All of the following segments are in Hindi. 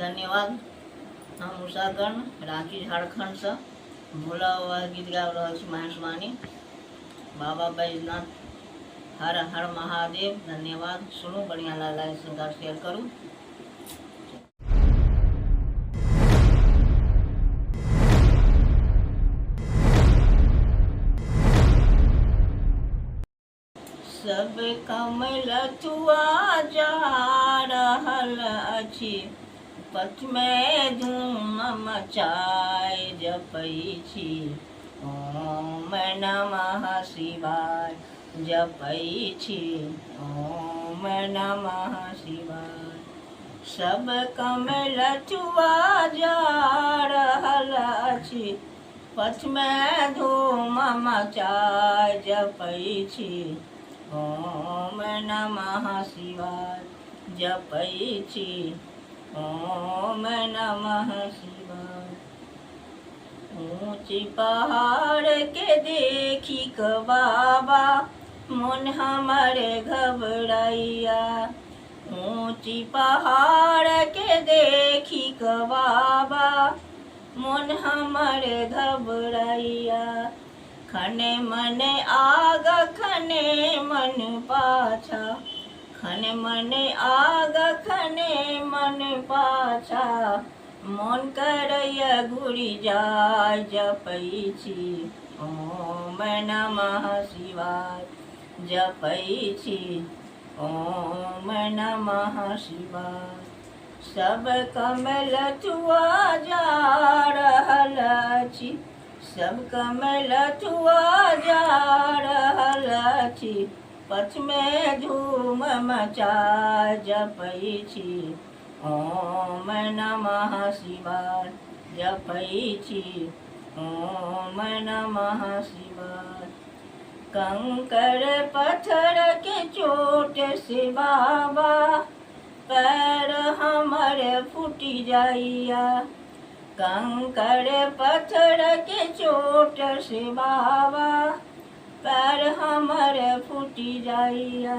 धन्यवाद। हम उषा कर्ण रांची झारखंड से भोला बाबा गीत गा रहा महेश वाणी। बाबा बैजनाथ हर हर महादेव। धन्यवाद। सुनो बढ़िया लाइक शेयर करूँ। सब कमल तुआ जा रहल अछि, पथ में धूम मचाय जपै छी ओम नमः शिवाय। जपै छी ओम नमः शिवाय। सब कमल तुआ जा रहल अछि, पथ में धूम मचाय जपै छी ओम नमः शिवाय। जपै छी ओम नमः शिवाय। ऊंची पहाड़ के देखी क बाबा मन हमारे घबराइया। ऊंची पहाड़ के देखी क बाबा मन हमारे घबराइया। खने मने आग खने मन पाछा, खने मने आग खने मन पाछा। मन करैया घुरी जाय जपै छी ओम नमः शिवाय। जपै छी ओम नमः शिवाय। सब कमल तुआ जा रहल अछि, सब कमल तुआ जा रहल अछि, पथ में धूम मचाय जपै छी ओम नमः शिवाय। जपै छी ओम नमः शिवाय। कंकर पत्थर के चोट से बाबा पैर हमर फूटी जाइया। कंकर पत्थर के चोट से बाबा पैर हमर फूटी जाइया।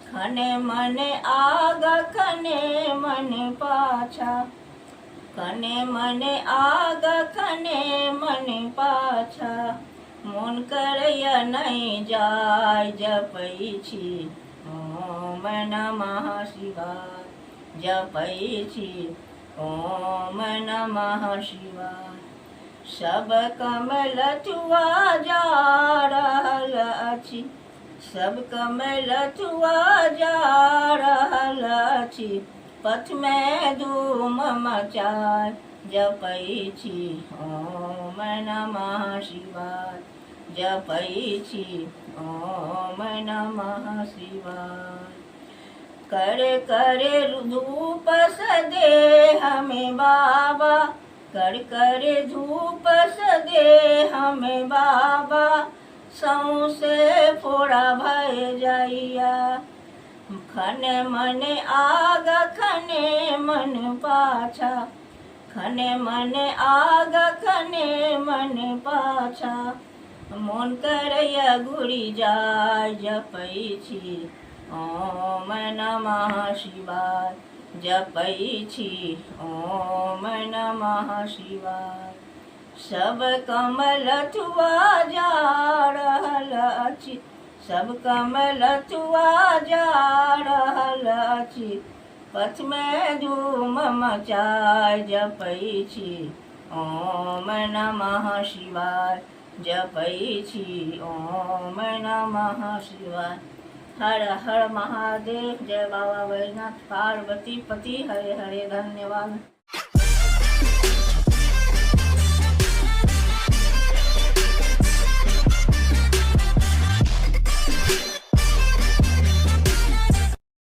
खने मने आग खने मन पाछा, खने मने आग खने मन पाछा। मन करैया नहीं जाय जपै छी ओम नमः शिवाय। जपै छी ओम नमः शिवाय। सब कमल तुआ जा रहल अछि, सब कमल तुआ जा रहल अछि, पथ में धूम मचाय जपै छी ओम नमः शिवाय। जपै छी ओम नमः शिवाय। करे करे धूप सदे हमें बाबा, कर करे धूप सदे हमें बाबा। सौंसे फोड़ा भय जाइया। खने मने आग खने मन पाछा, खने मने आग खने मन पाछा। मन करैया घुरी जाय जपै छी ओम नमः शिवाय। जपै छी ओम नमः शिवाय। सब कमल तुआ जा रहल अछि, सब कमल तुआ जा रहल अछि, पथ में धूम मचाय जपै छी ओम नमः शिवाय। जपै छी ओम नमः शिवाय। हर हर महादेव। जय बाबा बैजनाथ। पार्वती पति हरे हरे। धन्यवाद।